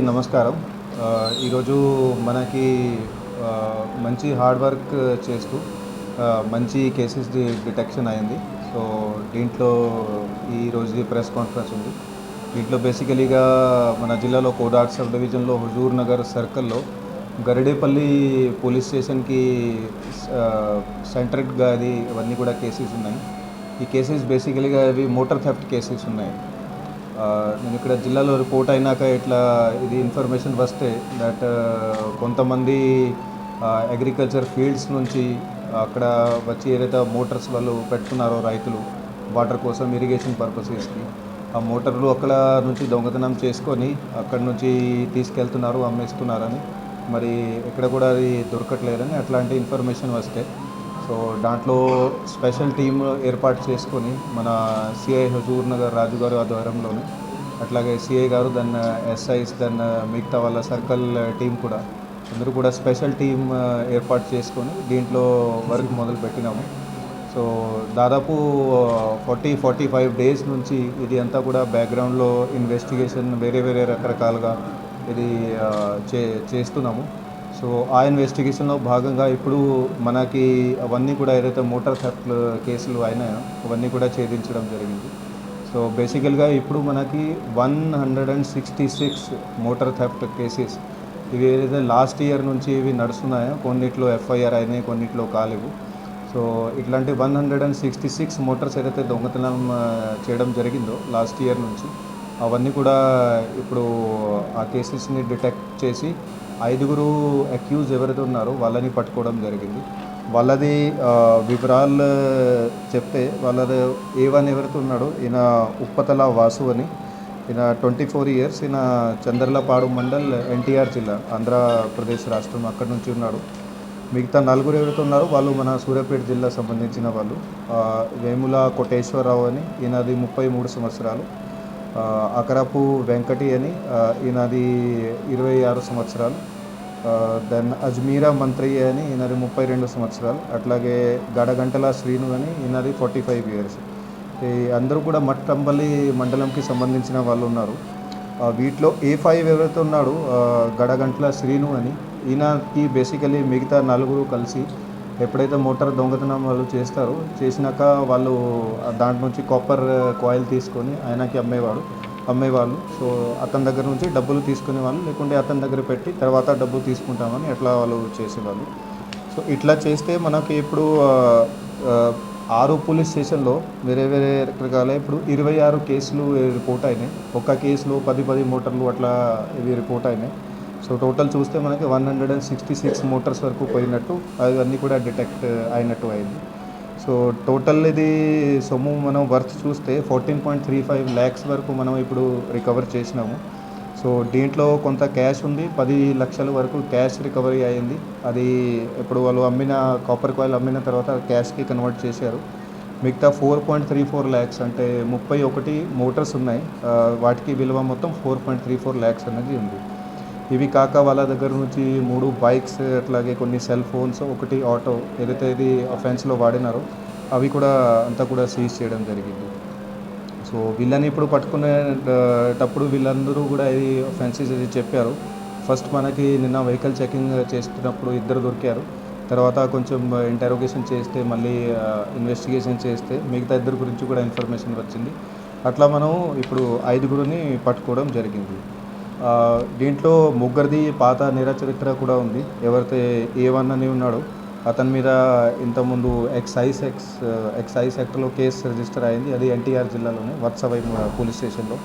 నమస్కారం. ఈరోజు మనకి మంచి హార్డ్ వర్క్ చేస్తూ మంచి కేసెస్ డిటెక్షన్ అయింది. సో దీంట్లో ఈరోజు ప్రెస్ కాన్ఫరెన్స్ ఉంది. దీంట్లో బేసికలీగా మన జిల్లాలో కోదాడ్ సబ్ డివిజన్లో హుజూర్ నగర్ సర్కిల్లో గరిడేపల్లి పోలీస్ స్టేషన్కి సెంటర్గా ఇవన్నీ కూడా కేసెస్ ఉన్నాయి. ఈ కేసెస్ బేసికలీగా ఇవి మోటార్ థెఫ్ట్ కేసెస్ ఉన్నాయి. నేను ఇక్కడ జిల్లాలో రిపోర్ట్ అయినాక ఇట్లా ఇది ఇన్ఫర్మేషన్ వస్తే దట్ కొంతమంది అగ్రికల్చర్ ఫీల్డ్స్ నుంచి అక్కడ వచ్చి ఏదైతే మోటార్స్ వాళ్ళు పెట్టుకున్నారో రైతులు వాటర్ కోసం ఇరిగేషన్ పర్పసెస్కి ఆ మోటార్లు అక్కడ నుంచి దొంగతనం చేసుకొని అక్కడ నుంచి తీసుకెళ్తున్నారు, అమ్మేస్తున్నారని, మరి ఎక్కడ కూడా అది దొరకట్లేదని అట్లాంటి ఇన్ఫర్మేషన్ వస్తే సో దాంట్లో స్పెషల్ టీమ్ ఏర్పాటు చేసుకొని మన సిఐ హుజూర్ నగర్ రాజు గారు ఆధ్వర్యంలోనే అట్లాగే సిఐ గారు దాన్ని ఎస్ఐస్ దాన్ని మిగతా వాళ్ళ సర్కిల్ టీం కూడా అందరూ కూడా స్పెషల్ టీం ఏర్పాటు చేసుకొని దీంట్లో వర్క్ మొదలుపెట్టినాము. సో దాదాపు 45 డేస్ నుంచి ఇది అంతా కూడా బ్యాక్గ్రౌండ్లో ఇన్వెస్టిగేషన్ వేరే రకరకాలుగా ఇది చేస్తున్నాము. సో ఆ ఇన్వెస్టిగేషన్లో భాగంగా ఇప్పుడు మనకి అవన్నీ కూడా ఏదైతే మోటార్ థెఫ్ట్ కేసులు అయినాయో అవన్నీ కూడా ఛేదించడం జరిగింది. సో బేసికల్గా ఇప్పుడు మనకి 166 మోటార్ థెఫ్ట్ కేసెస్ ఇవి ఏదైతే లాస్ట్ ఇయర్ నుంచి ఇవి నడుస్తున్నాయో కొన్నిట్లో ఎఫ్ఐఆర్ అయినాయి, కొన్నిట్లో కాలేవు. సో ఇట్లాంటి 166 మోటార్స్ ఏదైతే దొంగతనం చేయడం జరిగిందో లాస్ట్ ఇయర్ నుంచి అవన్నీ కూడా ఇప్పుడు ఆ కేసెస్ని డిటెక్ట్ చేసి 5 అక్యూజ్ ఎవరైతే ఉన్నారో వాళ్ళని పట్టుకోవడం జరిగింది. వాళ్ళది వివరాలు చెప్తే వాళ్ళది A1 ఎవరైతే ఉన్నాడో ఈయన ఉప్పతల వాసు అని, ఈయన 24 ఇయర్స్, ఈయన చంద్రలపాడు మండల్ ఎన్టీఆర్ జిల్లా ఆంధ్రప్రదేశ్ రాష్ట్రం అక్కడి నుంచి ఉన్నాడు. మిగతా 4 ఎవరైతే ఉన్నారో వాళ్ళు మన సూర్యాపేట జిల్లా సంబంధించిన వాళ్ళు. వేముల కోటేశ్వరరావు అని, ఈయనది 33 సంవత్సరాలు. అకరపు వెంకటి అని, ఈయనది 26 సంవత్సరాలు. దెన్ అజ్మీరా మంత్రి అని, ఈయనది 32 సంవత్సరాలు. అట్లాగే గడగంటల శ్రీను అని, ఈయనది 45 ఇయర్స్. ఈ అందరూ కూడా మట్టంపల్లి మండలంకి సంబంధించిన వాళ్ళు ఉన్నారు. వీటిలో A5 ఎవరైతే ఉన్నాడో గడగంటల శ్రీను అని, ఈయనకి బేసికలీ మిగతా 4 కలిసి ఎప్పుడైతే మోటార్ దొంగతనం వాళ్ళు చేసినాక వాళ్ళు దాంట్ నుంచి కాపర్ కాయిల్ తీసుకొని ఆయనకి అమ్మేవాళ్ళు. సో అతని దగ్గర నుంచి డబ్బులు తీసుకునేవాళ్ళు, లేకుంటే అతని దగ్గర పెట్టి తర్వాత డబ్బులు తీసుకుంటామని ఎట్లా వాళ్ళు చేసేవాళ్ళు. సో ఇట్లా చేస్తే మనకి ఇప్పుడు 6 పోలీస్ స్టేషన్లో వేరే రకరకాల ఇప్పుడు 26 కేసులు రిపోర్ట్ అయినాయి. ఒక్క కేసులో 10 మోటార్లు అట్లా ఇవి రిపోర్ట్ అయినాయి. సో టోటల్ చూస్తే మనకి 166 మోటార్స్ వరకు పోయినట్టు, అవన్నీ కూడా డిటెక్ట్ అయినట్టు అయింది. సో టోటల్ ఇది సొమ్ము మనం వర్త్ చూస్తే 14.35 lakhs వరకు మనం ఇప్పుడు రికవర్ చేసినాము. సో దీంట్లో కొంత క్యాష్ ఉంది, 10 లక్షల వరకు క్యాష్ రికవరీ అయింది. అది ఇప్పుడు వాళ్ళు అమ్మిన కాపర్ కాయిల్ అమ్మిన తర్వాత క్యాష్కి కన్వర్ట్ చేశారు. మిగతా 4.34 lakhs అంటే 31 మోటార్స్ ఉన్నాయి, వాటికి విలువ మొత్తం 4.34 lakhs అనేది ఉంది. ఇవి కాక వాళ్ళ దగ్గర నుంచి 3 బైక్స్, అట్లాగే కొన్ని సెల్ ఫోన్స్, 1 ఆటో ఏదైతే ఇది అఫెన్స్లో వాడినారో అవి కూడా అంతా కూడా సీజ్ చేయడం జరిగింది. సో వీళ్ళని ఇప్పుడు పట్టుకునేటప్పుడు వీళ్ళందరూ కూడా ఇది అఫెన్సెస్ ఇది చెప్పారు. ఫస్ట్ మనకి నిన్న వెహికల్ చెకింగ్ చేస్తున్నప్పుడు 2 దొరికారు. తర్వాత కొంచెం ఇంటరోగేషన్ చేస్తే మళ్ళీ ఇన్వెస్టిగేషన్ చేస్తే మిగతా 2 గురించి కూడా ఇన్ఫర్మేషన్ వచ్చింది. అట్లా మనం ఇప్పుడు 5 పట్టుకోవడం జరిగింది. దీంట్లో 3 పాత నేర చరిత్ర కూడా ఉంది. ఎవరైతే A1 అని ఉన్నాడో అతని మీద ఇంతకుముందు ఎక్సైజ్ యాక్ట్లో కేసు రిజిస్టర్ అయింది. అది ఎన్టీఆర్ జిల్లాలోనే వత్సవై పోలీస్ స్టేషన్లో.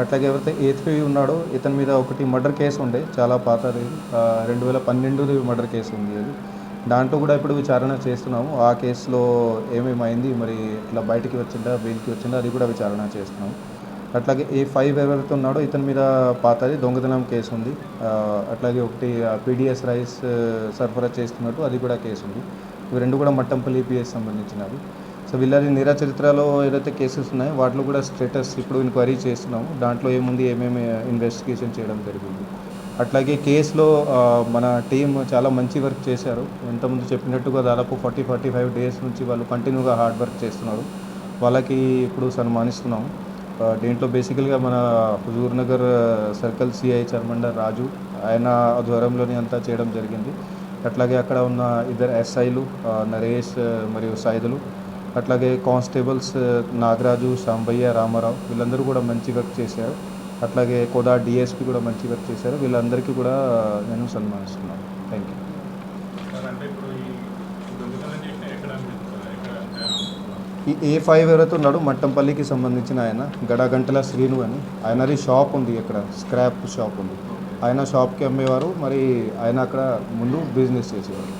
అట్లాగే ఎవరైతే A3 ఉన్నాడో ఇతని మీద 1 మర్డర్ కేసు ఉండే, చాలా పాతది, 2012 మర్డర్ కేసు ఉంది. అది దాంట్లో కూడా ఇప్పుడు విచారణ చేస్తున్నాము. ఆ కేసులో ఏమేమైంది, మరి ఇట్లా బయటికి వచ్చిందా, బెయిల్కి వచ్చిందా, అది కూడా విచారణ చేస్తున్నాము. అట్లాగే A5 ఎవరైతే ఉన్నాడో ఇతని మీద పాతది దొంగతనం కేసు ఉంది. అట్లాగే 1 PDS రైస్ సరఫరా చేస్తున్నట్టు అది కూడా కేసు ఉంది. ఇవి 2 కూడా మట్టంపల్లి PS సంబంధించినవి. సో వీళ్ళది నేర చరిత్రలో ఏదైతే కేసెస్ ఉన్నాయో వాటిలో కూడా స్టేటస్ ఇప్పుడు ఎంక్వైరీ చేస్తున్నాము. దాంట్లో ఏముంది, ఏమేమి ఇన్వెస్టిగేషన్ చేయడం జరిగింది. అట్లాగే కేసులో మన టీం చాలా మంచి వర్క్ చేశారు. ఇంతకుముందు చెప్పినట్టుగా దాదాపు 45 డేస్ నుంచి వాళ్ళు కంటిన్యూగా హార్డ్ వర్క్ చేస్తున్నారు. వాళ్ళకి ఇప్పుడు సన్మానిస్తున్నాము. దీంట్లో బేసికల్గా మన హుజూర్ నగర్ సర్కిల్ సిఐ చర్మండర్ రాజు ఆయన ఆధ్వర్యంలోనే అంతా చేయడం జరిగింది. అట్లాగే అక్కడ ఉన్న ఇద్దరు ఎస్ఐలు నరేష్ మరియు సైదులు, అట్లాగే కానిస్టేబుల్స్ నాగరాజు, సాంబయ్య, రామారావు వీళ్ళందరూ కూడా మంచి వర్క్ చేశారు. అట్లాగే కోదా డిఎస్పి కూడా మంచి వర్క్ చేశారు. వీళ్ళందరికీ కూడా నేను సన్మానిస్తున్నాను. Thank you. ఈ A5 ఎవరైతే ఉన్నాడో మట్టంపల్లికి సంబంధించిన ఆయన గంటల శ్రీను అని, ఆయనది షాప్ ఉంది, ఇక్కడ స్క్రాప్ షాప్ ఉంది. ఆయన షాప్కి అమ్మేవారు, మరి ఆయన అక్కడ ముందు బిజినెస్ చేసేవారు.